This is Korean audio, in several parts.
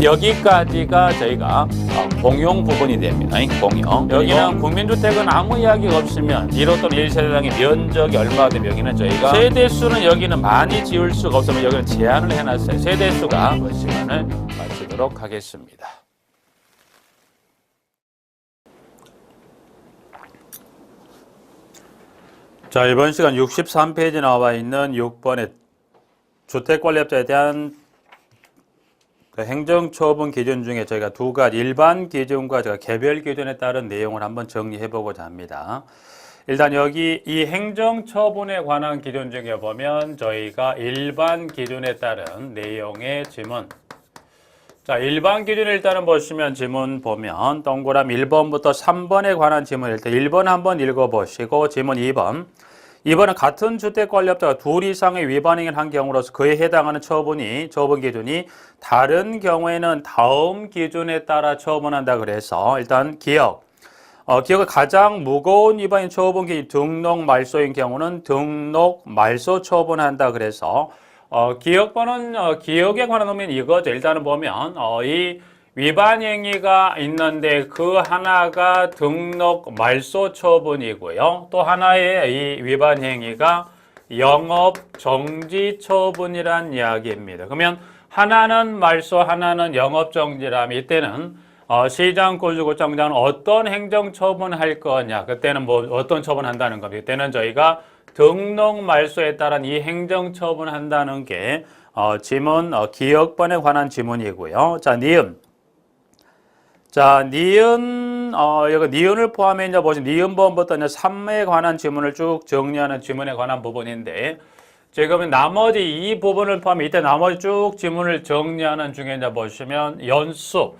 여기까지가 저희가 공용 부분이 됩니다. 공용. 여기는 국민주택은 아무 이야기가 없으면 1호 또는 1세대당의 면적이 얼마가 되면 여기는 저희가 세대수는 여기는 많이 지을 수가 없으면 여기는 제한을 해놨어요. 세대수가 시간을 마치도록 하겠습니다. 자, 이번 시간 63페이지 나와 있는 6번의 주택관리업자에 대한 행정처분 기준 중에 저희가 두 가지 일반 기준과 제가 개별 기준에 따른 내용을 한번 정리해 보고자 합니다. 일단 여기 이 행정처분에 관한 기준 중에 보면 저희가 일반 기준에 따른 내용의 지문. 자, 일반 기준을 일단은 보시면 지문 보면 동그라미 1번부터 3번에 관한 지문일 때 1번 한번 읽어보시고 지문 2번. 2번은 같은 주택관리업자가 둘 이상의 위반 행위를 한 경우로서 그에 해당하는 처분 기준이 다른 경우에는 다음 기준에 따라 처분한다 그래서 일단 기억의 가장 무거운 위반인 처분 기준이 등록 말소인 경우는 등록 말소 처분한다 그래서 기억번은 기억에 관한 놈은 이거죠. 일단은 보면 이 위반 행위가 있는데 그 하나가 등록 말소 처분이고요. 또 하나의 이 위반 행위가 영업 정지 처분이란 이야기입니다. 그러면 하나는 말소, 하나는 영업 정지라면 이때는 시장 건축구청장은 어떤 행정 처분할 거냐? 그때는 뭐 어떤 처분한다는 겁니다. 이때는 저희가 등록 말소에 따른 이 행정 처분한다는 게 지문 기억번에 관한 지문이고요. 자, 니은. 자, 니은, 여기 니은을 포함해 이제 보시면 니은번부터 이제 3에 관한 지문을 쭉 정리하는 지문에 관한 부분인데, 지금 나머지 이 부분을 포함해 이때 나머지 쭉 지문을 정리하는 중에 이제 보시면 연수.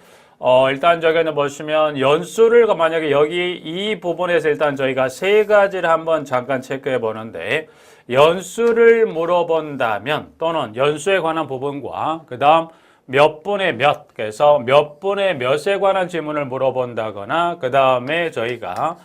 일단 저기 이제 보시면 연수를 만약에 여기 이 부분에서 일단 저희가 세 가지를 한번 잠깐 체크해 보는데, 연수를 물어본다면 또는 연수에 관한 부분과 그 다음 몇 분의 몇, 그래서 몇 분의 몇에 관한 질문을 물어본다거나 그 다음에 저희가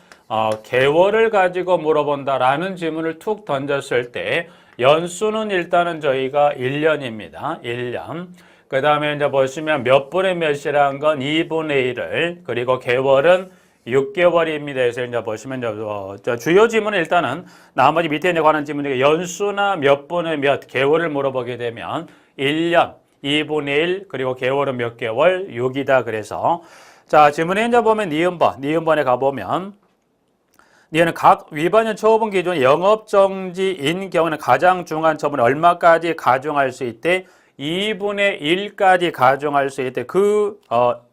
개월을 가지고 물어본다라는 질문을 툭 던졌을 때 연수는 일단은 저희가 1년입니다. 1년. 그 다음에 이제 보시면 몇 분의 몇이라는 건 2분의 1을 그리고 개월은 6개월입니다. 그래서 이제 보시면 주요 질문은 일단은 나머지 밑에 이제 관한 질문이 연수나 몇 분의 몇 개월을 물어보게 되면 1년 2분의 1 그리고 개월은 몇 개월 6이다 그래서 자 질문에 이제 보면 니은번에 가보면 니은은 각 위반형 처분 기준 영업정지인 경우는 가장 중한 처분을 얼마까지 가중할 수 있대 2분의 1까지 가중할 수 있대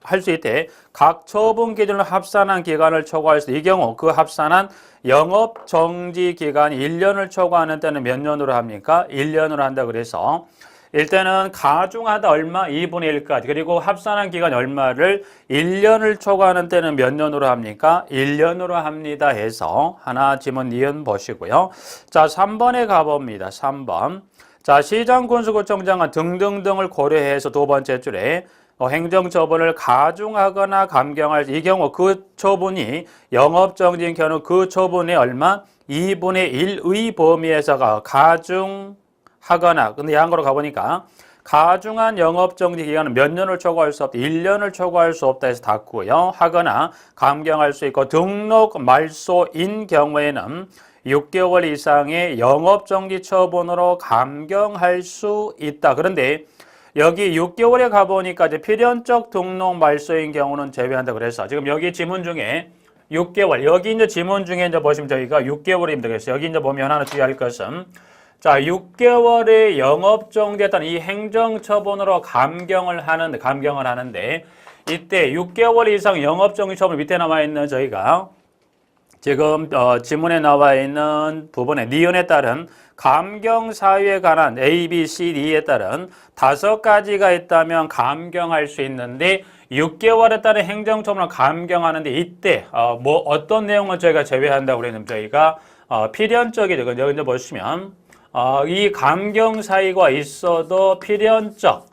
할 수 있대 각 처분 기준을 합산한 기간을 초과할 수 있대 이 경우 그 합산한 영업정지 기간이 1년을 초과하는 때는 몇 년으로 합니까? 1년으로 한다 그래서 일단은 가중하다 얼마? 2분의 1까지. 그리고 합산한 기간이 얼마를 1년을 초과하는 때는 몇 년으로 합니까? 1년으로 합니다 해서 하나 지문 니은 보시고요. 자, 3번에 가봅니다. 3번. 자, 시장군수구청장은 등등등을 고려해서 두 번째 줄에 행정처분을 가중하거나 감경할 이 경우 그 처분이 영업정지인 경우 그 처분이 얼마? 2분의 1의 범위에서가 가중하거나 근데 양거로 가보니까 가중한 영업정지 기간은 몇 년을 초과할 수 없다. 1년을 초과할 수 없다 해서 닫고요. 하거나 감경할 수 있고 등록 말소인 경우에는 6개월 이상의 영업정지 처분으로 감경할 수 있다. 그런데 여기 6개월에 가보니까 이제 필연적 등록 말소인 경우는 제외한다. 그래서 지금 여기 지문 중에 6개월, 여기 이제 지문 중에 이제 보시면 저희가 6개월입니다. 그래서 여기 이제 보면 하나 주의할 것은 자, 6개월의 영업정지에 따른 이 행정처분으로 감경을 하는데 이때 6개월 이상 영업정지 처분 밑에 나와 있는 저희가 지금 지문에 나와 있는 부분에 니은에 따른 감경 사유에 관한 A, B, C, D에 따른 5가지가 있다면 감경할 수 있는데 6개월에 따른 행정처분을 감경하는데 이때 뭐 어떤 내용을 저희가 제외한다고 그랬냐면 저희가 필연적이죠. 여기 이제 보시면 이 감경 사유가 있어도 필연적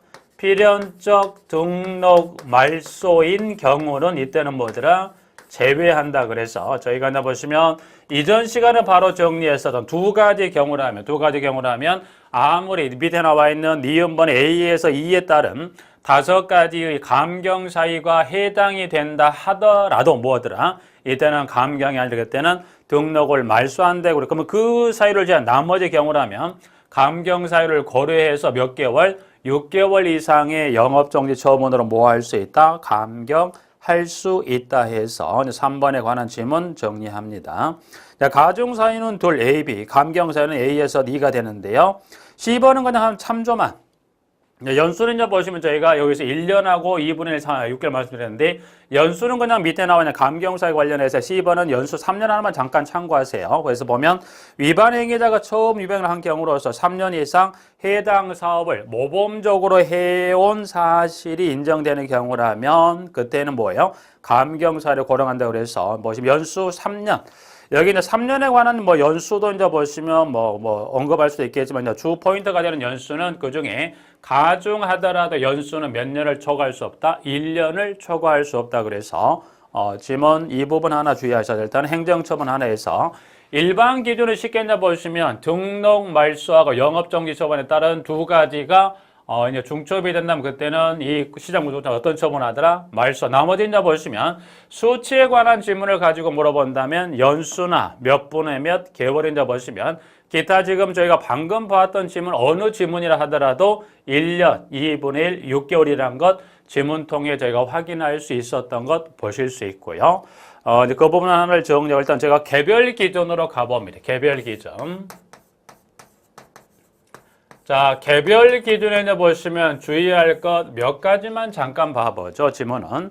등록 말소인 경우는 이때는 뭐더라? 제외한다 그래서 저희가 이제 보시면 이전 시간에 바로 정리했었던 두 가지 경우라면 아무리 밑에 나와 있는 니은번 A에서 E에 따른 5가지의 감경 사유가 해당이 된다 하더라도 뭐더라? 이때는 감경이 아니라 그때는 등록을 말소한다고 그래. 그러면 그 사유를 제한 나머지 경우라면 감경 사유를 고려해서 몇 개월? 6개월 이상의 영업정지 처분으로 뭐 할 수 있다? 감경할 수 있다 해서 3번에 관한 질문 정리합니다. 자, 가중 사유는 둘 A, B, 감경 사유는 A에서 D가 되는데요. C번은 그냥 한 참조만. 연수는 이제 보시면 저희가 여기서 1년하고 2분의 1, 6개월 말씀드렸는데 연수는 그냥 밑에 나와 있는 감경사에 관련해서 C번은 연수 3년 하나만 잠깐 참고하세요. 그래서 보면 위반 행위자가 처음 위반을 한 경우로서 3년 이상 해당 사업을 모범적으로 해온 사실이 인정되는 경우라면 그때는 뭐예요? 감경사를 고려한다고 그래서 보시면 연수 3년. 여기는 3년에 관한 뭐 연수도 이제 보시면 뭐 언급할 수도 있겠지만 주 포인트가 되는 연수는 그 중에 가중하더라도 연수는 몇 년을 초과할 수 없다? 1년을 초과할 수 없다. 그래서 지문 이 부분 하나 주의하셔야 될 일단 행정처분 하나에서 일반 기준을 쉽게 이제 보시면 등록 말소하고 영업정지 처분에 따른 두 가지가 이제 중첩이 된다면 그때는 이 시장 구조자 어떤 처분하더라? 말소. 나머지 이제 보시면 수치에 관한 질문을 가지고 물어본다면 연수나 몇 분의 몇 개월인지 보시면 기타 지금 저희가 방금 봤던 질문 어느 질문이라 하더라도 1년, 2분의 1, 6개월이란 것 질문 통해 저희가 확인할 수 있었던 것 보실 수 있고요. 이제 그 부분 하나를 정리하고 일단 제가 개별 기준으로 가봅니다. 개별 기준. 자, 개별 기준에 이제 보시면 주의할 것 몇 가지만 잠깐 봐보죠. 지문은.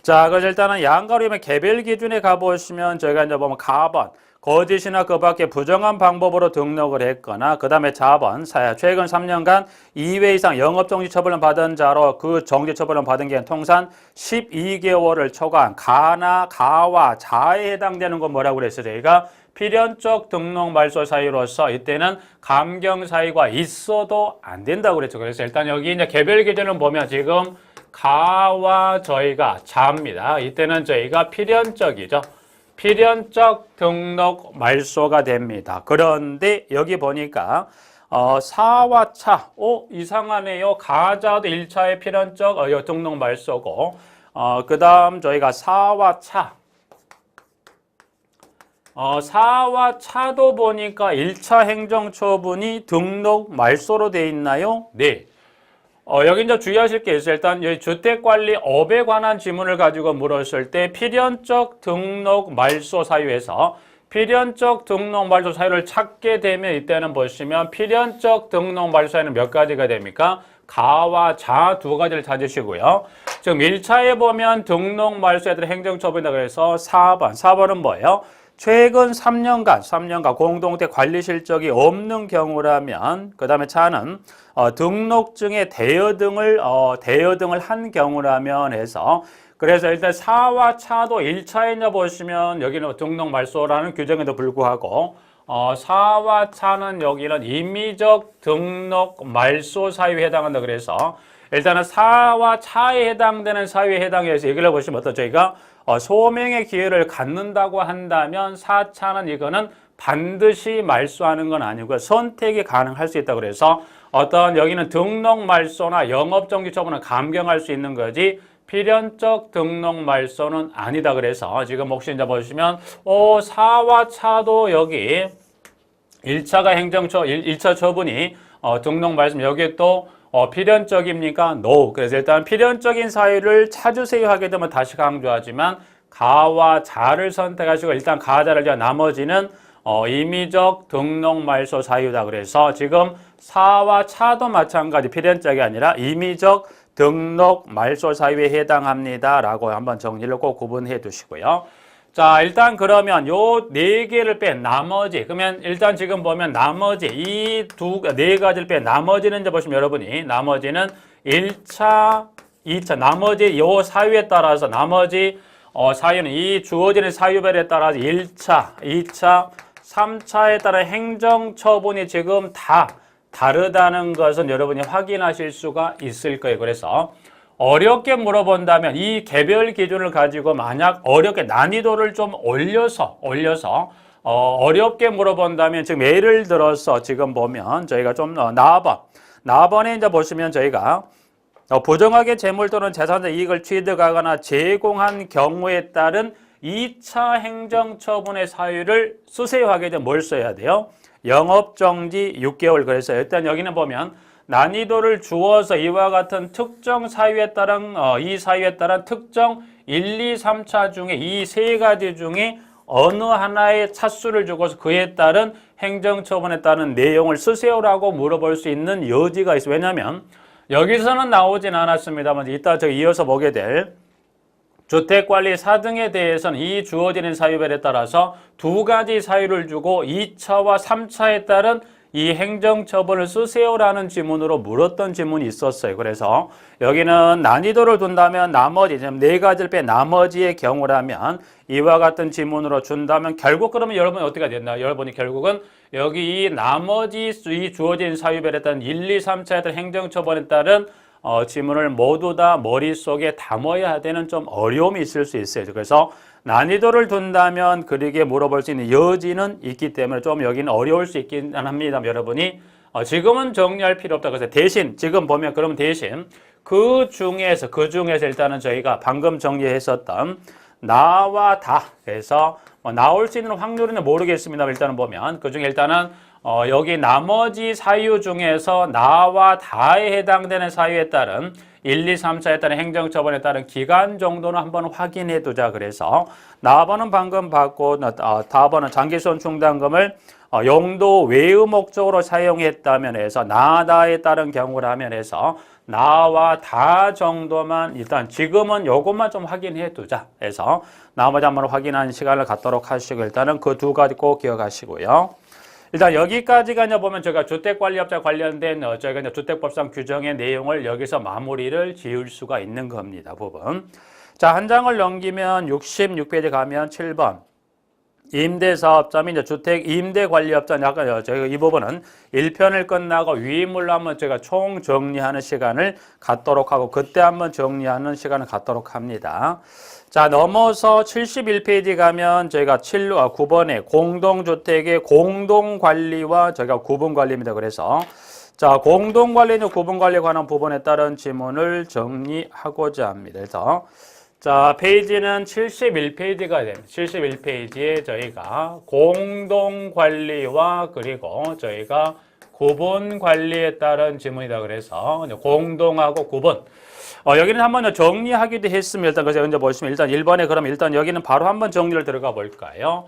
자, 그래서 일단은 양가로면 개별 기준에 가보시면 저희가 이제 보면 가번, 거짓이나 그 밖에 부정한 방법으로 등록을 했거나 그 다음에 자번, 최근 3년간 2회 이상 영업정지 처분을 받은 자로 그 정지 처분을 받은 게 통산 12개월을 초과한 가나 가와 자에 해당되는 건 뭐라고 그랬어요? 저희가 필연적 등록 말소 사유로서 이때는 감경 사유가 있어도 안 된다고 그랬죠. 그래서 일단 여기 이제 개별 기준을 보면 지금 가와 저희가 자입니다. 이때는 저희가 필연적이죠. 필연적 등록 말소가 됩니다. 그런데 여기 보니까 사와 차, 이상하네요. 가자도 1차의 필연적 등록 말소고 그 다음 저희가 사와 차 사와 차도 보니까 1차 행정처분이 등록 말소로 돼 있나요? 네. 여기 이제 주의하실 게 있어요. 일단 여기 주택관리업에 관한 지문을 가지고 물었을 때 필연적 등록 말소 사유에서 필연적 등록 말소 사유를 찾게 되면 이때는 보시면 필연적 등록 말소 사유는 몇 가지가 됩니까? 가와 자 두 가지를 찾으시고요. 지금 1차에 보면 등록 말소에 대한 행정처분이다 그래서 4번은 뭐예요? 최근 3년간 공동택 관리 실적이 없는 경우라면 그 다음에 차는 등록증에 대여등을 한 경우라면 해서 그래서 일단 사와 차도 1차에 보시면 여기는 등록 말소라는 규정에도 불구하고 사와 차는 여기는 임의적 등록 말소 사유에 해당한다 그래서 일단은 사와 차에 해당되는 사유에 해당해서 얘기를 해보시면 어떤 저희가 소명의 기회를 갖는다고 한다면 4차는 이거는 반드시 말소하는 건 아니고요. 선택이 가능할 수 있다고 그래서 어떤 여기는 등록 말소나 영업정지 처분을 감경할 수 있는 거지 필연적 등록 말소는 아니다 그래서 지금 혹시 이제 보시면 4와 차도 여기 1차가 1차 처분이 등록 말소 여기에 또 필연적입니까? No. 그래서 일단 필연적인 사유를 찾으세요 하게 되면 다시 강조하지만 가와 자를 선택하시고 일단 가자를 제가 나머지는 임의적 등록 말소 사유다. 그래서 지금 사와 차도 마찬가지 필연적이 아니라 임의적 등록 말소 사유에 해당합니다. 라고 한번 정리를 꼭 구분해 두시고요. 자, 일단 그러면 요 네 개를 뺀 나머지, 그러면 일단 지금 보면 나머지 이 네 가지를 뺀 나머지는 이제 보시면 여러분이 나머지는 1차, 2차, 나머지 요 사유에 따라서 나머지 사유는 이 주어지는 사유별에 따라서 1차, 2차, 3차에 따라 행정처분이 지금 다 다르다는 것은 여러분이 확인하실 수가 있을 거예요. 그래서 어렵게 물어본다면 이 개별 기준을 가지고 만약 어렵게 난이도를 좀 올려서 어렵게 물어본다면 지금 예를 들어서 지금 보면 저희가 좀 나번에 이제 보시면 저희가 부정하게 재물 또는 재산적 이익을 취득하거나 제공한 경우에 따른 2차 행정처분의 사유를 수세하게 되면 뭘 써야 돼요? 영업정지 6개월. 그래서 일단 여기는 보면 난이도를 주어서 이와 같은 특정 사유에 따른 이 사유에 따른 특정 1, 2, 3차 중에 이 세 가지 중에 어느 하나의 차수를 주고서 그에 따른 행정처분에 따른 내용을 쓰세요라고 물어볼 수 있는 여지가 있어요. 왜냐하면 여기서는 나오진 않았습니다만 이따 저 이어서 보게 될 주택관리 4등에 대해서는 이 주어지는 사유별에 따라서 두 가지 사유를 주고 2차와 3차에 따른 이 행정처분을 쓰세요라는 지문으로 물었던 지문이 있었어요. 그래서 여기는 난이도를 둔다면 나머지 네 가지를 뺀 나머지의 경우라면 이와 같은 지문으로 준다면 결국 그러면 여러분이 어떻게 됐나? 여러분이 결국은 여기 이 나머지 이 주어진 사유별에 따른 1, 2, 3차에 따른 행정처분에 따른 지문을 모두 다 머릿속에 담아야 되는 좀 어려움이 있을 수 있어요. 그래서 난이도를 둔다면 그렇게 물어볼 수 있는 여지는 있기 때문에 좀 여기는 어려울 수 있긴 합니다. 여러분이 지금은 정리할 필요 없다. 그래서 대신 지금 보면 그러면 대신 그 중에서 일단은 저희가 방금 정리했었던 나와 다 해서 나올 수 있는 확률은 모르겠습니다. 일단은 보면 그 중에 일단은 여기 나머지 사유 중에서 나와 다에 해당되는 사유에 따른 1, 2, 3차에 따른 행정처분에 따른 기간 정도는 한번 확인해 두자. 그래서 나번은 방금 받고 다번은 장기손 충당금을 용도 외의 목적으로 사용했다면 해서 나다에 따른 경우라면 해서 나와 다 정도만 일단 지금은 요것만 좀 확인해 두자 해서 나머지 한번 확인하는 시간을 갖도록 하시고 일단은 그 두 가지 꼭 기억하시고요. 일단 여기까지가 이제 보면 제가 주택관리업자 관련된 저희가 이제 주택법상 규정의 내용을 여기서 마무리를 지을 수가 있는 겁니다. 부분. 자, 한 장을 넘기면 66페이지 가면 7번. 임대사업자 및 이제 주택 임대관리업자 약간 저희가 이 부분은 1편을 끝나고 위임물로 한번 제가 총 정리하는 시간을 갖도록 하고 그때 한번 정리하는 시간을 갖도록 합니다. 자, 넘어서 71페이지 가면 저희가 9번에 공동주택의 공동관리와 저희가 구분관리입니다. 그래서 자, 공동관리는 구분관리에 관한 부분에 따른 지문을 정리하고자 합니다. 그래서 자, 페이지는 71페이지가 됩니다. 71페이지에 저희가 공동관리와 그리고 저희가 구분관리에 따른 지문이다. 그래서 공동하고 구분. 여기는 한번 정리하기도 했습니다. 일단 그래서 먼저 보시면 일단 1번에 그럼 일단 여기는 바로 한번 정리를 들어가 볼까요?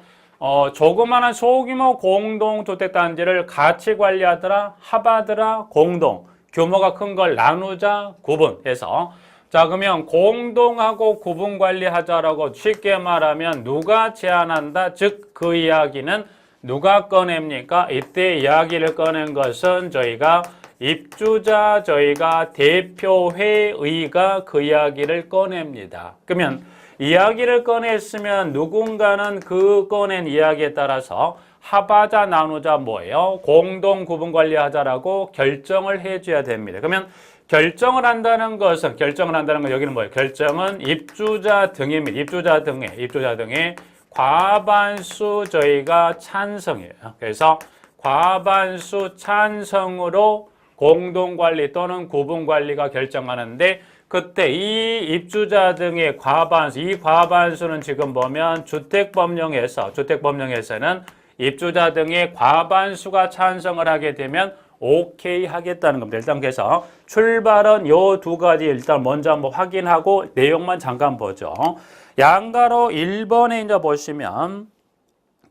조그마한 소규모 공동주택단지를 같이 관리하더라, 합하더라, 공동. 규모가 큰 걸 나누자, 구분해서 자, 그러면 공동하고 구분 관리하자라고 쉽게 말하면 누가 제안한다? 즉, 그 이야기는 누가 꺼냅니까? 이때 이야기를 꺼낸 것은 저희가 입주자 저희가 대표회의가 그 이야기를 꺼냅니다. 그러면 이야기를 꺼냈으면 누군가는 그 꺼낸 이야기에 따라서 합하자 나누자 뭐예요? 공동 구분 관리하자라고 결정을 해줘야 됩니다. 그러면 결정을 한다는 건 여기는 뭐예요? 결정은 입주자 등입니다. 입주자 등의 과반수 저희가 찬성이에요. 그래서 과반수 찬성으로 공동관리 또는 구분관리가 결정하는데 그때 이 입주자 등의 과반수, 이 과반수는 지금 보면 주택법령에서는 입주자 등의 과반수가 찬성을 하게 되면 오케이 하겠다는 겁니다. 일단 그래서 출발은 요 두 가지 일단 먼저 한번 확인하고 내용만 잠깐 보죠. 양가로 1번에 이제 보시면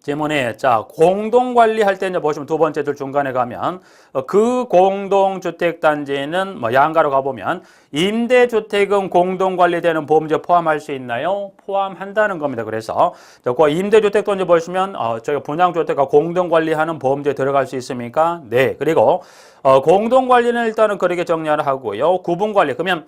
지문에 자 공동관리할 때 이제 보시면 두 번째 줄 중간에 가면 그 공동주택단지는 양가로 가보면 임대주택은 공동관리되는 보험제 포함할 수 있나요? 포함한다는 겁니다. 그래서 그 임대주택도 이제 보시면 저희가 분양주택과 공동관리하는 보험제에 들어갈 수 있습니까? 네. 그리고 공동관리는 일단은 그렇게 정리를 하고요. 구분관리 그러면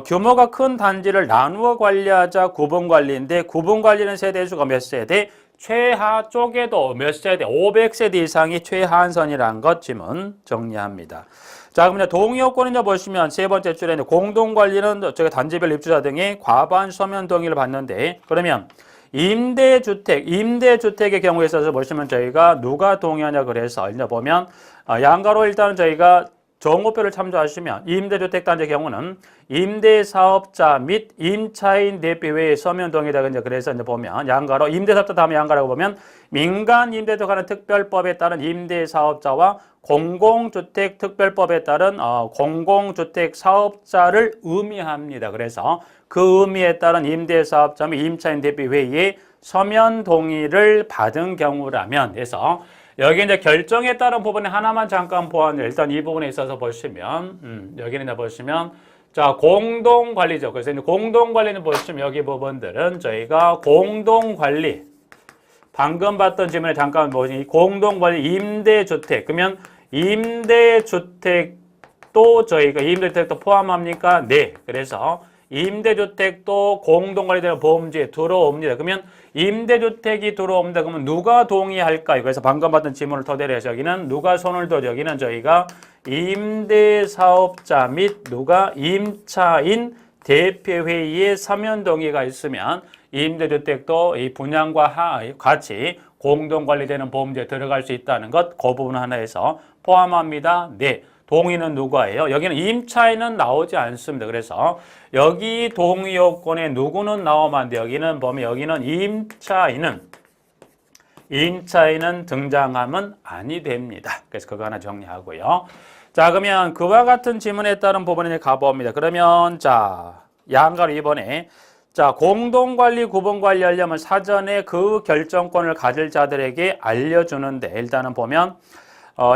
규모가 큰 단지를 나누어 관리하자 구분관리인데 구분관리는 세대수가 몇 세대? 최하 쪽에도 몇 세대? 500세대 이상이 최하한선이라는 것 지문 정리합니다. 자, 그러면 동의요건을 이제 보시면 세 번째 줄에 공동관리는 저희가 단지별 입주자 등의 과반 서면 동의를 받는데 그러면 임대주택의 경우에 있어서 보시면 저희가 누가 동의하냐 그래서 이제 보면 양가로 일단은 저희가 정오표를 참조하시면 임대주택단지의 경우는 임대사업자 및 임차인 대표 외에 서면 동의다. 그래서 이제 보면 양가로 임대사업자 다음에 양가라고 보면 민간 임대에 관한 특별법에 따른 임대사업자와 공공주택 특별법에 따른 공공주택 사업자를 의미합니다. 그래서 그 의미에 따른 임대사업자 및 임차인 대표 외에 서면 동의를 받은 경우라면 해서 여기 이제 결정에 따른 부분에 하나만 잠깐 보완을 일단 이 부분에 있어서 보시면 여기는 이제 보시면 자 공동관리죠. 그래서 이제 공동관리는 보시면 여기 부분들은 저희가 공동관리 방금 봤던 질문에 잠깐 보시면 공동관리 임대주택 그러면 임대주택도 저희가 임대주택도 포함합니까? 네. 그래서 임대주택도 공동관리되는 보험지에 들어옵니다. 그러면 임대주택이 들어옵니다. 그러면 누가 동의할까요? 그래서 방금 받은 질문을 토대로 해서 여기는 누가 손을 둬? 여기는 저희가 임대사업자 및 누가 임차인 대표회의에 서면 동의가 있으면 임대주택도 이 분양과 같이 공동관리되는 보험지에 들어갈 수 있다는 것, 그 부분 하나에서 포함합니다. 네. 동의는 누가예요? 여기는 임차인은 나오지 않습니다. 그래서 여기 동의 요건에 누구는 나오면 안 돼요. 여기는 보면 여기는 임차인은 등장하면 아니 됩니다. 그래서 그거 하나 정리하고요. 자, 그러면 그와 같은 질문에 따른 부분에 가봅니다. 그러면 자, 양가로 이번에 자, 공동관리, 구분관리 하려면 사전에 그 결정권을 가질 자들에게 알려주는데 일단은 보면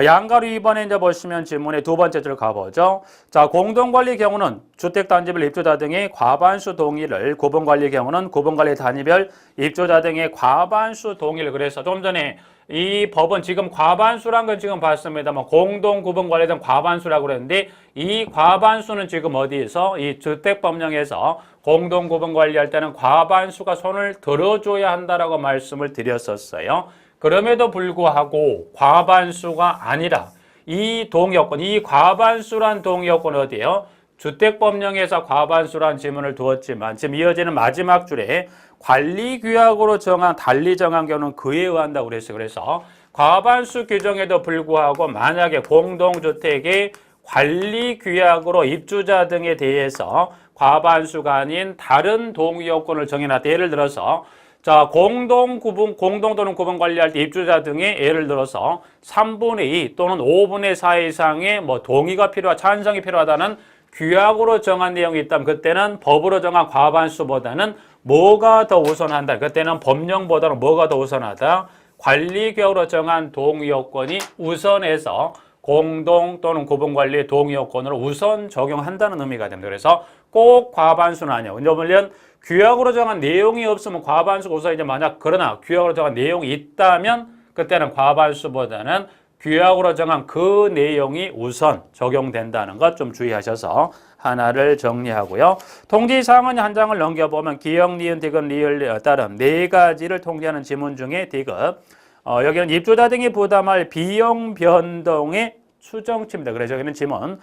양가로 이번에 이제 보시면 질문의 두 번째 줄 가보죠. 자, 공동관리 경우는 주택단지별 입주자 등의 과반수 동의를, 구분관리 경우는 구분관리 단위별 입주자 등의 과반수 동의를. 그래서 좀 전에 이 법은 지금 과반수란 건 지금 봤습니다만 공동 구분관리에 대한 과반수라고 그랬는데 이 과반수는 지금 어디에서 이 주택법령에서 공동 구분관리할 때는 과반수가 손을 들어줘야 한다라고 말씀을 드렸었어요. 그럼에도 불구하고 과반수가 아니라 이 동의요건, 이 과반수란 동의요건은 어디예요? 주택법령에서 과반수란 지문을 두었지만 지금 이어지는 마지막 줄에 관리규약으로 달리 정한 경우는 그에 의한다고 그랬어요. 그래서 과반수 규정에도 불구하고 만약에 공동주택의 관리규약으로 입주자 등에 대해서 과반수가 아닌 다른 동의요건을 정해놨다. 예를 들어서 자, 공동 또는 구분 관리할 때 입주자 등의 예를 들어서 3분의 2 또는 5분의 4 이상의 동의가 찬성이 필요하다는 규약으로 정한 내용이 있다면 그때는 법으로 정한 과반수보다는 뭐가 더 우선한다? 그때는 법령보다는 뭐가 더 우선하다? 관리규약으로 정한 동의요건이 우선해서 공동 또는 구분관리 동의요건으로 우선 적용한다는 의미가 됩니다. 그래서 꼭 과반수는 아니에요. 왜냐하면 규약으로 정한 내용이 없으면 과반수가 우선이제 만약 그러나 규약으로 정한 내용이 있다면 그때는 과반수보다는 규약으로 정한 그 내용이 우선 적용된다는 것 좀 주의하셔서 하나를 정리하고요. 통지사항은 한 장을 넘겨보면 기역, 니은, 디귿, 리을 따른 네 가지를 통지하는 지문 중에 디귿 여기는 입주자 등이 부담할 비용 변동의 추정치입니다. 그래서 여기는 지문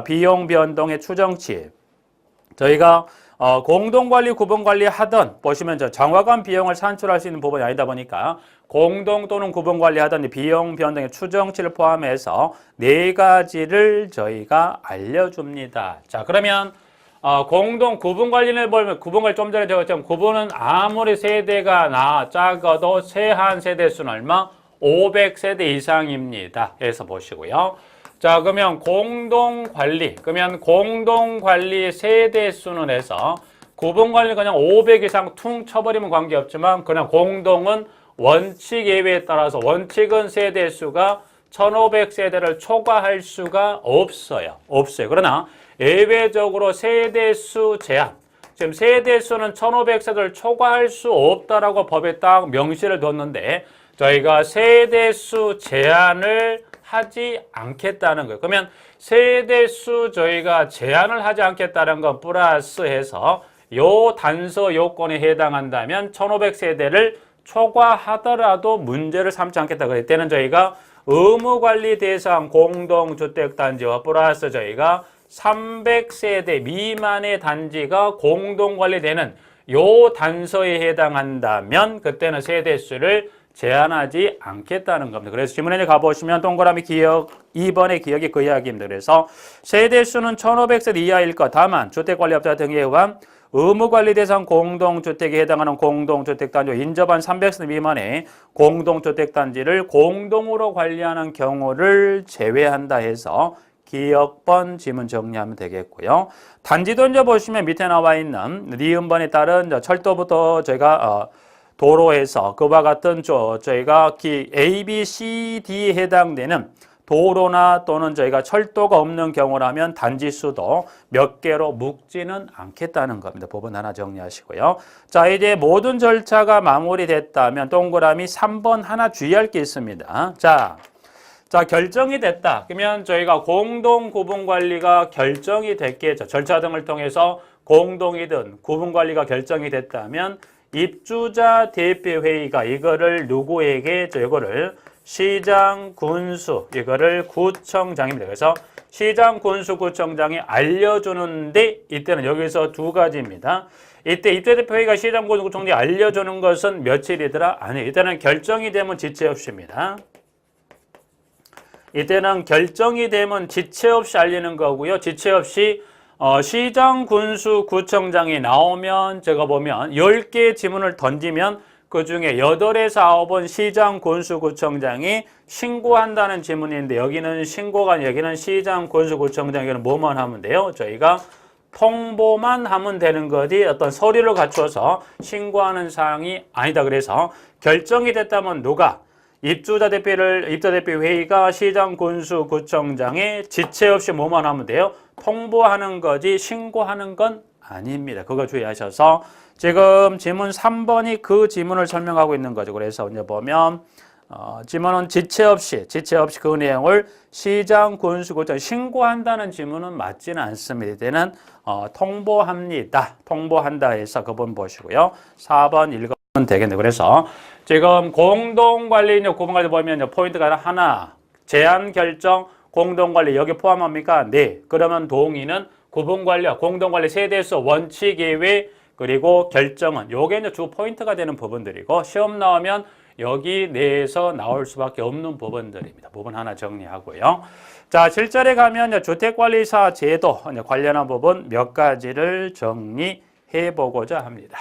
비용 변동의 추정치 저희가 공동관리, 구분관리 하던 보시면 정확한 비용을 산출할 수 있는 부분이 아니다 보니까 공동 또는 구분관리 하던 비용 변동의 추정치를 포함해서 네 가지를 저희가 알려줍니다. 자, 그러면 공동 구분관리를 보면 구분관리 좀 전에 적었지만 구분은 아무리 세대가 작아도 세한 세대수는 얼마? 500세대 이상입니다. 해서 보시고요. 자, 그러면 공동관리 세대수는 해서 구분관리 그냥 500 이상 퉁 쳐버리면 관계없지만 그냥 공동은 원칙 예외에 따라서 원칙은 세대수가 1500세대를 초과할 수가 없어요. 그러나 예외적으로 세대수 제한 지금 세대수는 1500세대를 초과할 수 없다라고 법에 딱 명시를 뒀는데 저희가 세대수 제한을 하지 않겠다는 거예요. 그러면 세대수 저희가 제한을 하지 않겠다는 건 플러스해서 요 단서 요건에 해당한다면 1500세대를 초과하더라도 문제를 삼지 않겠다. 그럴 때는 저희가 의무관리 대상 공동주택단지와 플러스 저희가 300세대 미만의 단지가 공동관리되는 요 단서에 해당한다면 그때는 세대수를 제한하지 않겠다는 겁니다. 그래서 지문에 가보시면 동그라미 기억 2번의 기억이 그 이야기입니다. 그래서 세대수는 1500세대 이하일 것. 다만 주택관리업자 등에 의한 의무관리 대상 공동주택에 해당하는 공동주택단지와 인접한 300세대 미만의 공동주택단지를 공동으로 관리하는 경우를 제외한다 해서 기억번 지문 정리하면 되겠고요. 단지도 이제 보시면 밑에 나와 있는 니은번에 따른 철도부터 저희가 도로에서 그와 같은 저희가 A, B, C, D에 해당되는 도로나 또는 저희가 철도가 없는 경우라면 단지 수도 몇 개로 묶지는 않겠다는 겁니다. 부분 하나 정리하시고요. 자, 이제 모든 절차가 마무리됐다면 동그라미 3번 하나 주의할 게 있습니다. 자, 결정이 됐다. 그러면 저희가 공동 구분 관리가 결정이 됐겠죠. 절차 등을 통해서 공동이든 구분 관리가 결정이 됐다면 입주자 대표회의가 이거를 누구에게 이거를 시장, 군수, 이거를 구청장입니다. 그래서 시장, 군수, 구청장이 알려주는데 이때는 여기서 두 가지입니다. 이때 입주대표회의가 시장, 군수, 구청장이 알려주는 것은 며칠이더라? 아니, 이때는 결정이 되면 지체 없이입니다. 이때는 결정이 되면 지체 없이 알리는 거고요. 지체 없이 시장, 군수, 구청장이 나오면 제가 보면 10개의 지문을 던지면 그중에 8에서 9은 시장, 군수, 구청장이 신고한다는 지문인데 여기는 신고가 아니라 여기는 시장, 군수, 구청장에게는 뭐만 하면 돼요? 저희가 통보만 하면 되는 거지 어떤 서류를 갖춰서 신고하는 사항이 아니다. 그래서 결정이 됐다면 누가? 입주자 대표 회의가 시장, 군수, 구청장에 지체 없이 뭐만 하면 돼요? 통보하는 거지 신고하는 건 아닙니다. 그거 주의하셔서 지금 지문 3번이 그 지문을 설명하고 있는 거죠. 그래서 이제 보면 지문은 지체 없이 그 내용을 시장, 군수, 구청 신고한다는 지문은 맞지는 않습니다. 이때는 통보한다 해서 그분 보시고요. 4번 읽으면 되겠네요. 그래서 지금 공동관리 구분관리 보면 포인트가 하나, 제한 결정, 공동관리 여기 포함합니까? 네. 그러면 동의는 구분관리와 공동관리 세대수 원칙 예외 그리고 결정은 요게 이제 주 포인트가 되는 부분들이고 시험 나오면 여기 내에서 나올 수밖에 없는 부분들입니다. 부분 하나 정리하고요. 자, 7절에 가면 주택관리사 제도 관련한 부분 몇 가지를 정리해 보고자 합니다.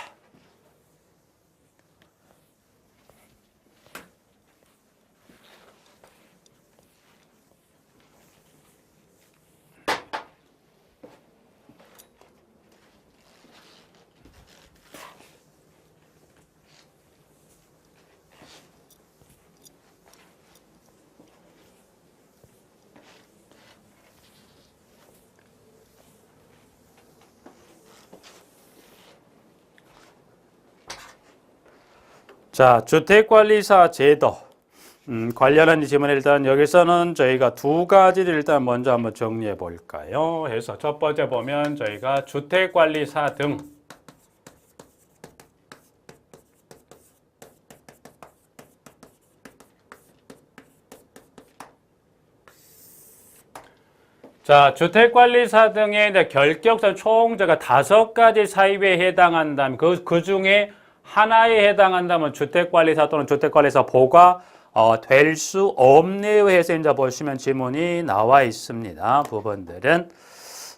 자, 주택관리사 제도 관련한 질문을 일단 여기서는 저희가 두 가지를 일단 먼저 한번 정리해 볼까요? 해서 첫 번째 보면 저희가 주택관리사 등 자, 주택관리사 등의 이제 결격선 총 제가 5가지 사유에 해당한다면 그 중에 하나에 해당한다면 주택관리사 또는 주택관리사 보가 될 수 없네요 해서 이제 보시면 지문이 나와 있습니다. 부분들은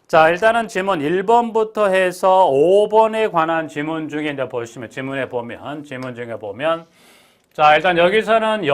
자, 일단은 지문 1번부터 해서 5번에 관한 지문 중에 이제 보시면 지문 중에 보면 자, 일단 여기서는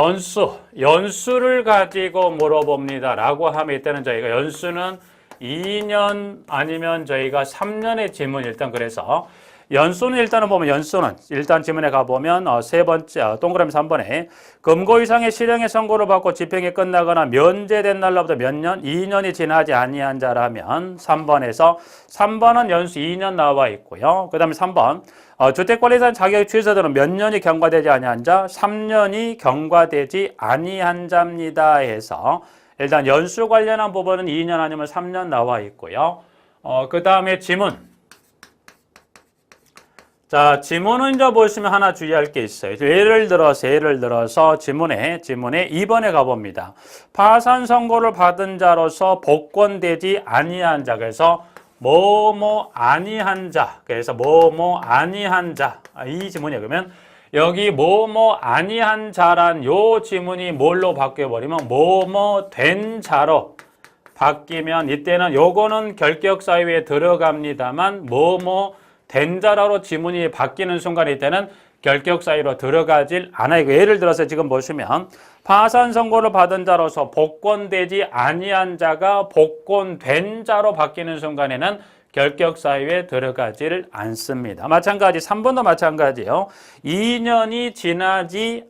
연수를 가지고 물어봅니다 라고 하면 이때는 저희가 연수는 2년 아니면 저희가 3년의 지문 일단 그래서 연수는 일단은 보면 연수는 일단 지문에 가보면 세 번째 동그라미 3번에 금고 이상의 실형의 선고를 받고 집행이 끝나거나 면제된 날로부터 몇 년? 2년이 지나지 아니한 자라면 3번은 연수 2년 나와 있고요. 그 다음에 3번 주택관리사 자격 취소자는 몇 년이 경과되지 아니한 자? 3년이 경과되지 아니한 자입니다 해서 일단 연수 관련한 부분은 2년 아니면 3년 나와 있고요. 그 다음에 지문 자, 지문은 이제 보시면 하나 주의할 게 있어요. 예를 들어서 지문에 2번에 가봅니다. 파산 선고를 받은 자로서 복권되지 아니한 자. 그래서 아니한 자. 이 지문이에요. 그러면 여기 뭐뭐 아니한 자란 요 지문이 뭘로 바뀌어버리면 뭐뭐 된 자로 바뀌면 이때는 요거는 결격 사유에 들어갑니다만 뭐뭐 된 자로 지문이 바뀌는 순간 이때는 결격 사유로 들어가질 않아요. 예를 들어서 지금 보시면 파산 선고를 받은 자로서 복권되지 아니한 자가 복권된 자로 바뀌는 순간에는 결격 사유에 들어가질 않습니다. 마찬가지 3번도 마찬가지요. 2년이 지나지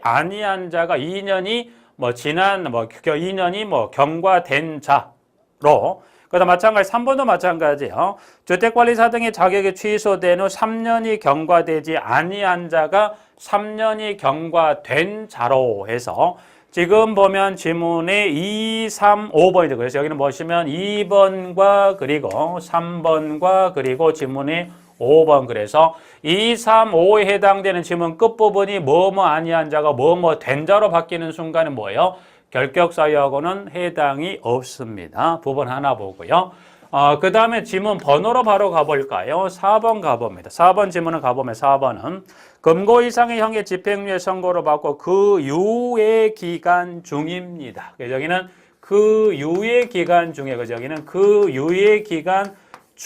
아니한 자가 2년이 2년이 경과된 자로 그다음 마찬가지 3번도 마찬가지예요. 주택관리사 등의 자격이 취소된 후 3년이 경과되지 아니한 자가 3년이 경과된 자로 해서 지금 보면 지문에 2, 3, 5번이죠. 그래서 여기는 보시면 2번과 그리고 3번과 그리고 지문에 5번 그래서 2, 3, 5에 해당되는 지문 끝부분이 뭐뭐 아니한 자가 뭐뭐 된 자로 바뀌는 순간은 뭐예요? 결격 사유하고는 해당이 없습니다. 부분 하나 보고요. 그 다음에 지문 번호로 바로 가볼까요? 4번 가봅니다. 4번 지문을 가보면 4번은 금고 이상의 형의 집행유예 선고를 받고 그 유예 기간 중입니다. 여기는 그 유예 기간 중에 여기는 그 유예 기간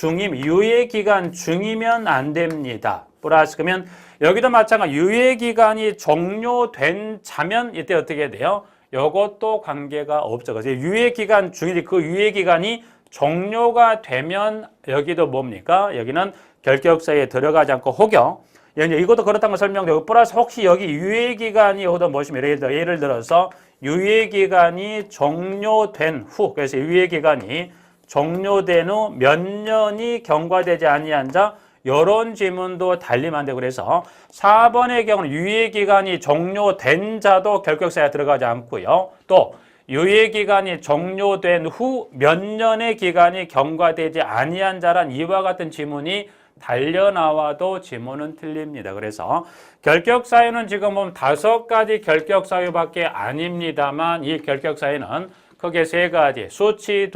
유예 기간 중이면 안 됩니다. 플러스 그러면 여기도 마찬가지 유예 기간이 종료된 자면 이때 어떻게 돼요? 요것도 관계가 없죠. 그래서 유예 기간 중이지 그 유예 기간이 종료가 되면 여기도 뭡니까? 여기는 결격 사유에 들어가지 않고 혹여 이것도 그렇다는 걸 설명드리고 플러스 혹시 여기 유예 기간이 여기도 보시면 예를 들어서 유예 기간이 종료된 후 그래서 유예 기간이 종료된 후 몇 년이 경과되지 아니한 자 이런 지문도 달리면 안 되고 그래서 4번의 경우는 유예기간이 종료된 자도 결격사유에 들어가지 않고요. 또 유예기간이 종료된 후 몇 년의 기간이 경과되지 아니한 자란 이와 같은 지문이 달려나와도 지문은 틀립니다. 그래서 결격사유는 지금 보면 5가지 결격사유밖에 아닙니다만 이 결격사유는 크게 3가지 수치 2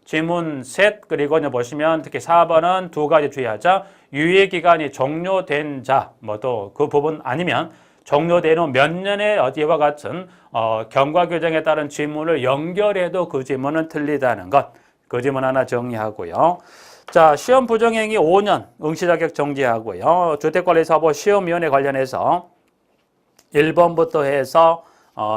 지문 셋 그리고 보시면 특히 4번은 2가지 주의하자. 유예기간이 종료된 자, 또 그 부분 아니면 종료된 후 몇 년의 이와 같은 경과 규정에 따른 지문을 연결해도 그 지문은 틀리다는 것. 그 지문 하나 정리하고요. 자, 시험 부정행위 5년 응시 자격 정지하고요. 주택관리사법 시험위원회 관련해서 1번부터 해서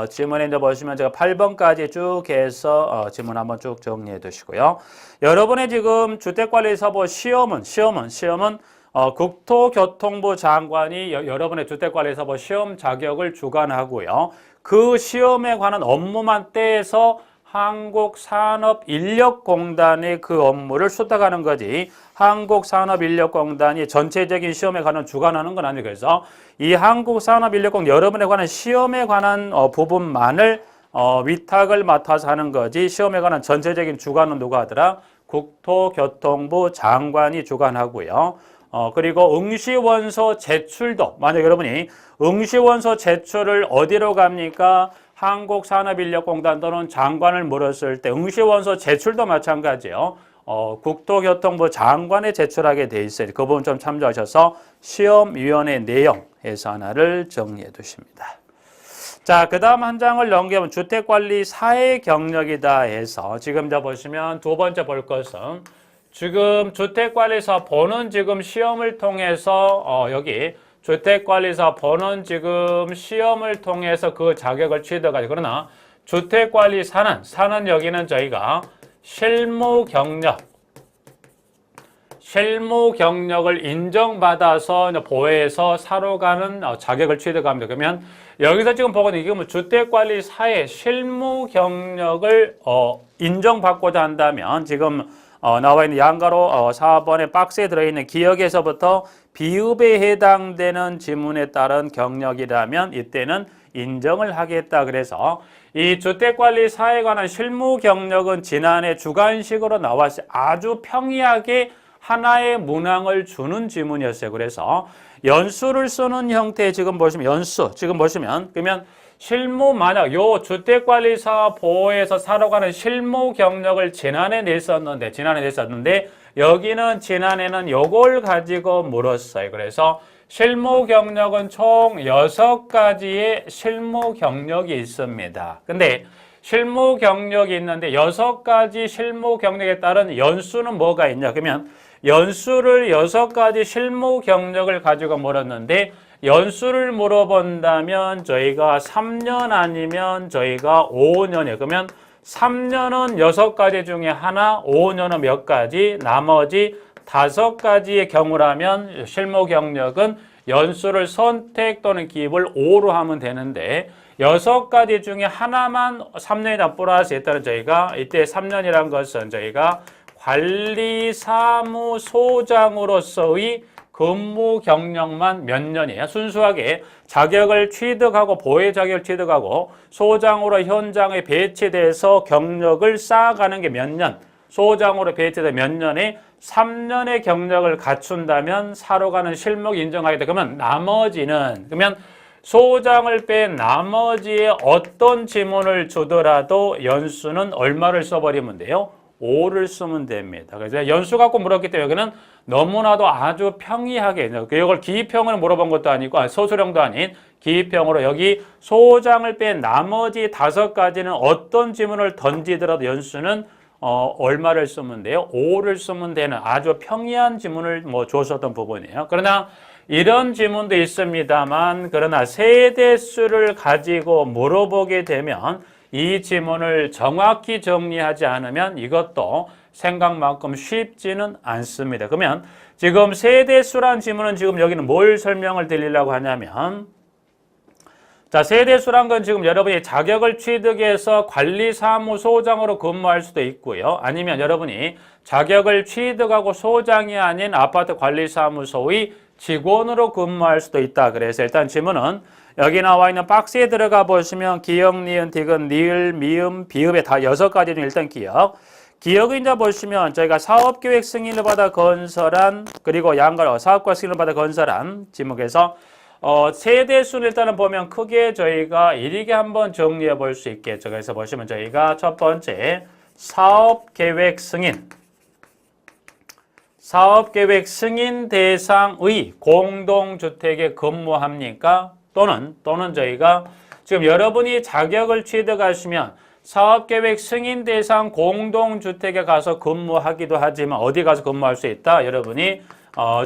지문에 보시면 제가 8번까지 쭉 해서 지문 한번 쭉 정리해 두시고요. 여러분의 지금 주택관리사법 시험은 국토교통부 장관이 여러분의 주택관리사법 시험 자격을 주관하고요. 그 시험에 관한 업무만 떼서 한국산업인력공단의 그 업무를 수탁하는 거지 한국산업인력공단이 전체적인 시험에 관한 주관하는 건 아니에요. 그래서 이 한국산업인력공단 여러분에 관한 시험에 관한 부분만을 위탁을 맡아서 하는 거지 시험에 관한 전체적인 주관은 누가 하더라? 국토교통부 장관이 주관하고요. 그리고 응시원서 제출도 만약 여러분이 응시원서 제출을 어디로 갑니까? 한국산업인력공단 또는 장관을 물었을 때 응시원서 제출도 마찬가지예요. 국토교통부 장관에 제출하게 돼 있어요. 그 부분 좀 참조하셔서 시험위원회 내용에서 하나를 정리해 두십니다. 자, 그 다음 한 장을 넘기면 주택관리사의 경력이다 해서 지금 보시면 두 번째 볼 것은 지금 주택관리사 보는 지금 시험을 통해서 여기 주택관리사 보는 지금 시험을 통해서 그 자격을 취득하죠. 그러나 주택관리사는 여기는 저희가 실무 경력을 인정받아서 보회에서 사로 가는 자격을 취득합니다. 그러면 여기서 지금 보거든요. 이게 주택관리사의 실무 경력을 인정받고자 한다면 지금 나와 있는 양가로 4번의 박스에 들어있는 기억에서부터 비읍에 해당되는 지문에 따른 경력이라면 이때는 인정을 하겠다. 그래서 이 주택관리사에 관한 실무 경력은 지난해 주관식으로 나왔어요. 아주 평이하게 하나의 문항을 주는 지문이었어요. 그래서 연수를 쓰는 형태 지금 보시면 그러면 실무 만약 요 주택관리사 보호에서 사러 가는 실무 경력을 지난해 냈었는데 여기는 지난해는 요걸 가지고 물었어요. 그래서 실무 경력은 총 6가지의 실무 경력이 있습니다. 근데 실무 경력이 있는데 6가지 실무 경력에 따른 연수는 뭐가 있냐? 그러면 연수를 6가지 실무 경력을 가지고 물었는데 연수를 물어본다면 저희가 3년 아니면 저희가 5년이에요. 그러면 3년은 6가지 중에 하나, 5년은 몇 가지, 나머지 5가지의 경우라면 실무 경력은 연수를 선택 또는 기입을 5로 하면 되는데 6가지 중에 하나만 3년이나 플러스 했다는 저희가 이때 3년이란 것은 저희가 관리사무소장으로서의 근무 경력만 몇 년이에요. 순수하게 자격을 취득하고 보혜 자격을 취득하고 소장으로 현장에 배치돼서 경력을 쌓아가는 게 몇 년, 소장으로 배치돼 몇 년에 3년의 경력을 갖춘다면 사로 가는 실무 인정하게 돼. 그러면 나머지는 그러면 소장을 뺀 나머지의 어떤 지문을 주더라도 연수는 얼마를 써버리면 돼요? 5를 쓰면 됩니다. 그래서 연수 갖고 물었기 때문에 여기는 너무나도 아주 평이하게 이걸 기입형으로 물어본 것도 아니고 소수령도 아닌 기입형으로 여기 소장을 뺀 나머지 5가지는 어떤 지문을 던지더라도 연수는 얼마를 쓰면 돼요? 5를 쓰면 되는 아주 평이한 지문을 줬었던 부분이에요. 그러나 이런 지문도 있습니다만 그러나 세대수를 가지고 물어보게 되면 이 지문을 정확히 정리하지 않으면 이것도 생각만큼 쉽지는 않습니다. 그러면 지금 세대수란 지문은 지금 여기는 뭘 설명을 드리려고 하냐면 자, 세대수란 건 지금 여러분이 자격을 취득해서 관리사무소장으로 근무할 수도 있고요. 아니면 여러분이 자격을 취득하고 소장이 아닌 아파트 관리사무소의 직원으로 근무할 수도 있다. 그래서 일단 지문은 여기 나와 있는 박스에 들어가 보시면 기역, 니은, 디귿, 리을, 미음, 비읍의 다 6가지 중 일단 기역. 기역을 이제 보시면 저희가 사업계획 승인을 받아 건설한 그리고 양가 사업과 승인을 받아 건설한 지목에서 세대수는 일단은 보면 크게 저희가 이렇게 한번 정리해 볼 수 있겠죠. 그래서 보시면 저희가 첫 번째 사업계획 승인. 사업계획 승인 대상의 공동주택에 근무합니까? 또는 저희가 지금 여러분이 자격을 취득하시면 사업계획 승인 대상 공동주택에 가서 근무하기도 하지만 어디 가서 근무할 수 있다? 여러분이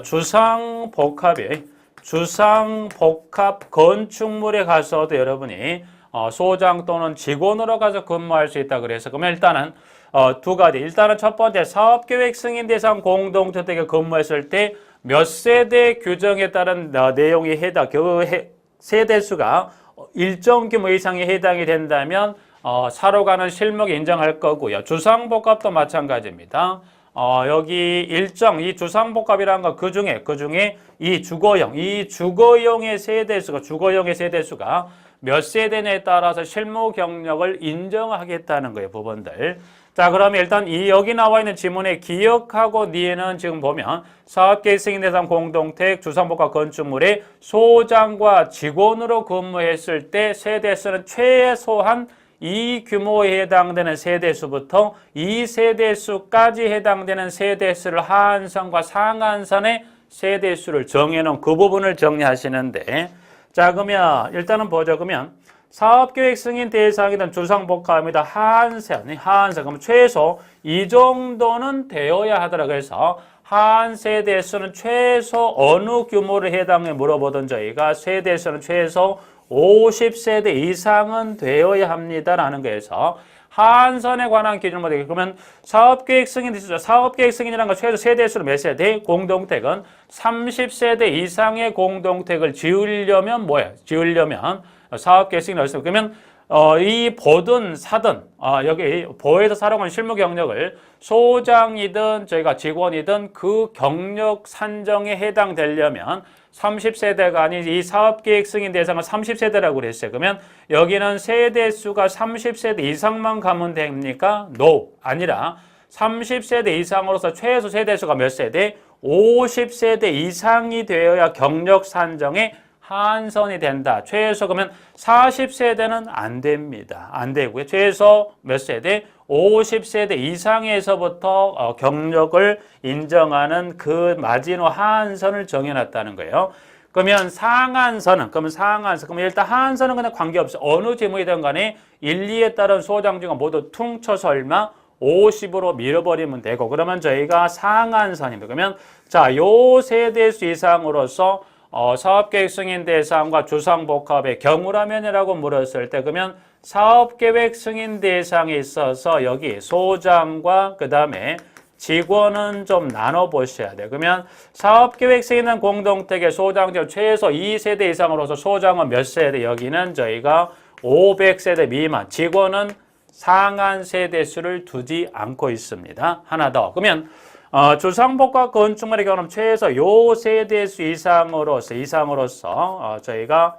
주상복합 건축물에 가서도 여러분이 소장 또는 직원으로 가서 근무할 수 있다. 그래서 그러면 일단은 2가지. 일단은 첫 번째 사업계획 승인 대상 공동주택에 근무했을 때 몇 세대 규정에 따른 내용이 세대수가 일정 규모 이상에 해당이 된다면 사로 가는 실무에 인정할 거고요. 주상복합도 마찬가지입니다. 여기 일정 이 주상복합이라는 건 그 중에 이 주거용의 세대수가 몇 세대냐에 따라서 실무 경력을 인정하겠다는 거예요, 부분들. 자, 그러면 일단 여기 나와 있는 지문에 기역하고 니에는 지금 보면 사업계획 승인 대상 공동택 주상복합 건축물의 소장과 직원으로 근무했을 때 세대수는 최소한 이 규모에 해당되는 세대수부터 이 세대수까지 해당되는 세대수를 하한선과 상한선의 세대수를 정해놓은 그 부분을 정리하시는데 자, 그러면 일단은 보죠. 그러면 사업계획 승인 대상이든 주상복합이든 하한선 그러면 최소 이 정도는 되어야 하더라. 그래서 하한 세대수는 최소 어느 규모를 해당해 물어보던 저희가 세대수는 최소 50세대 이상은 되어야 합니다라는 거에서 하한선에 관한 기준을 보게 그러면 사업계획 승인이라는 건 최소 세대수로 몇 세대? 공동택은 30세대 이상의 공동택을 지으려면 사업계획 승인을 했습니다. 그러면 이 보든 사든 여기 보에서 사용한 실무 경력을 소장이든 저희가 직원이든 그 경력 산정에 해당되려면 30세대가 아닌 이 사업계획 승인 대상은 30세대라고 그랬어요. 그러면 여기는 세대수가 30세대 이상만 가면 됩니까? No. 아니라 30세대 이상으로서 최소 세대수가 몇 세대? 50세대 이상이 되어야 경력 산정에 한선이 된다. 최소 그러면 40세대는 안 됩니다. 안 되고요. 최소 몇 세대? 50세대 이상에서부터 경력을 인정하는 그 마지노 하한선을 정해놨다는 거예요. 그러면 상한선은, 그러면 일단 하한선은 그냥 관계없어. 어느 지문이든 간에 1, 2에 따른 소장지가 모두 퉁쳐서 얼마? 50으로 밀어버리면 되고, 그러면 저희가 상한선입니다. 그러면 자, 요 세대수 이상으로서 사업계획 승인 대상과 주상복합의 경우라면이라고 물었을 때, 그러면 사업계획 승인 대상에 있어서 여기 소장과 그 다음에 직원은 좀 나눠보셔야 돼요. 그러면 사업계획 승인은 공동택의 소장직 최소 2세대 이상으로서 소장은 몇 세대? 여기는 저희가 500세대 미만, 직원은 상한 세대수를 두지 않고 있습니다. 하나 더. 그러면 주상복합 건축물의 경우는 최소 요 세대수 이상으로서 저희가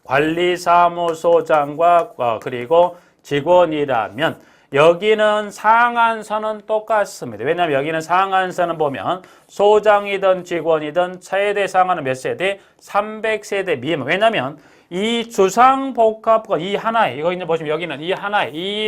관리사무소장과 그리고 직원이라면 여기는 상한선은 똑같습니다. 왜냐하면 여기는 상한선은 보면 소장이든 직원이든 최대 상한은 몇 세대? 300세대 미만. 왜냐하면 이 주상복합과 이 하나의, 이거 이제 보시면 여기는 이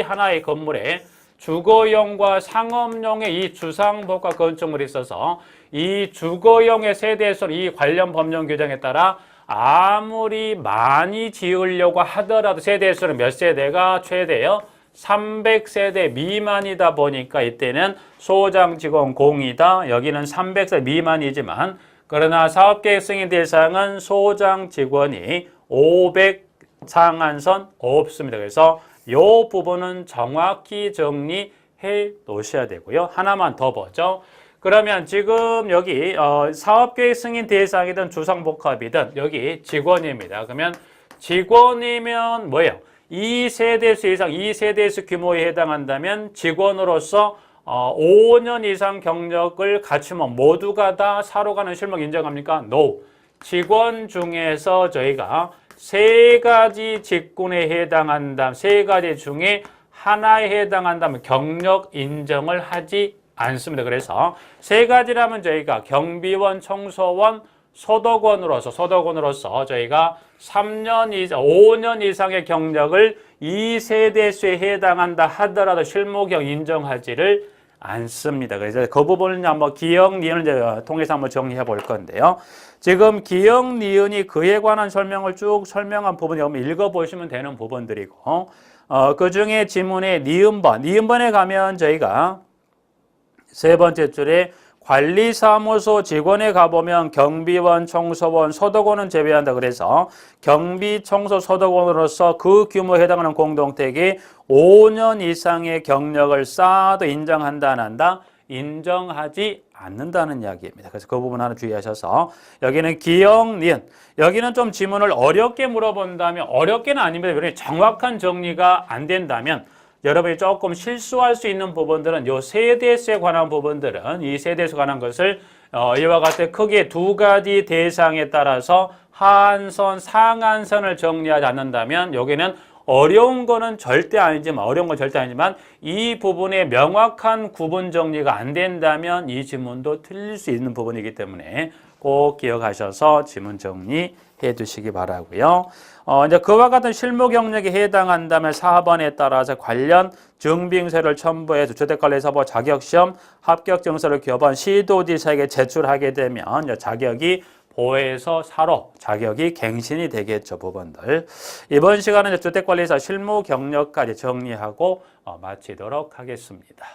하나의 건물에 주거용과 상업용의 이 주상복합 건축물이 있어서 이 주거용의 세대수는 이 관련 법령 규정에 따라 아무리 많이 지으려고 하더라도 세대수는 몇 세대가 최대요? 300세대 미만이다 보니까 이때는 소장 직원 공이다. 여기는 300세대 미만이지만 그러나 사업계획 승인 대상은 소장 직원이 500 상한선 없습니다. 그래서 이 부분은 정확히 정리해 놓으셔야 되고요. 하나만 더 보죠. 그러면 지금 여기 사업계획 승인 대상이든 주상복합이든 여기 직원입니다. 그러면 직원이면 뭐예요? 2세대수 이상, 2세대수 규모에 해당한다면 직원으로서 5년 이상 경력을 갖추면 모두가 다 사로 가는 실무 인정합니까? No. 직원 중에서 저희가 세 가지 직군에 해당한다면, 세 가지 중에 하나에 해당한다면 경력 인정을 하지 않습니다. 그래서 세 가지라면 저희가 경비원, 청소원, 소독원으로서 저희가 3년 이상, 5년 이상의 경력을 2세대수에 해당한다 하더라도 실무경 인정하지를 않습니다. 그래서 그 부분은 한번 기역, 니은을 통해서 한번 정리해 볼 건데요. 지금 기역, 니은이 그에 관한 설명을 쭉 설명한 부분이 한번 읽어보시면 되는 부분들이고, 그 중에 지문의 니은번에 가면 저희가 세 번째 줄에 관리사무소 직원에 가보면 경비원, 청소원, 소독원은 제외한다. 그래서 경비, 청소, 소독원으로서 그 규모에 해당하는 공동택이 5년 이상의 경력을 쌓아도 인정한다, 안 한다? 인정하지 않는다는 이야기입니다. 그래서 그 부분 하나 주의하셔서 여기는 기역, 니은. 여기는 좀 지문을 어렵게 물어본다면 어렵게는 아닙니다. 왜냐하면 정확한 정리가 안 된다면 여러분이 조금 실수할 수 있는 부분들은 이 세대수에 관한 부분들은 이 세대수에 관한 것을 이와 같이 크게 두 가지 대상에 따라서 하한선, 상한선을 정리하지 않는다면 여기는 어려운 거는 절대 아니지만 이 부분의 명확한 구분 정리가 안 된다면 이 지문도 틀릴 수 있는 부분이기 때문에 꼭 기억하셔서 지문 정리해 두시기 바라고요. 이제 그와 같은 실무 경력에 해당한다면 4번에 따라서 관련 증빙서를 첨부해서 주택관리사법 자격시험 합격 증서를 교본 시도지사에게 제출하게 되면 자격이 보에서 사로 자격이 갱신이 되겠죠. 부분들. 이번 시간은 주택관리사 실무 경력까지 정리하고 마치도록 하겠습니다.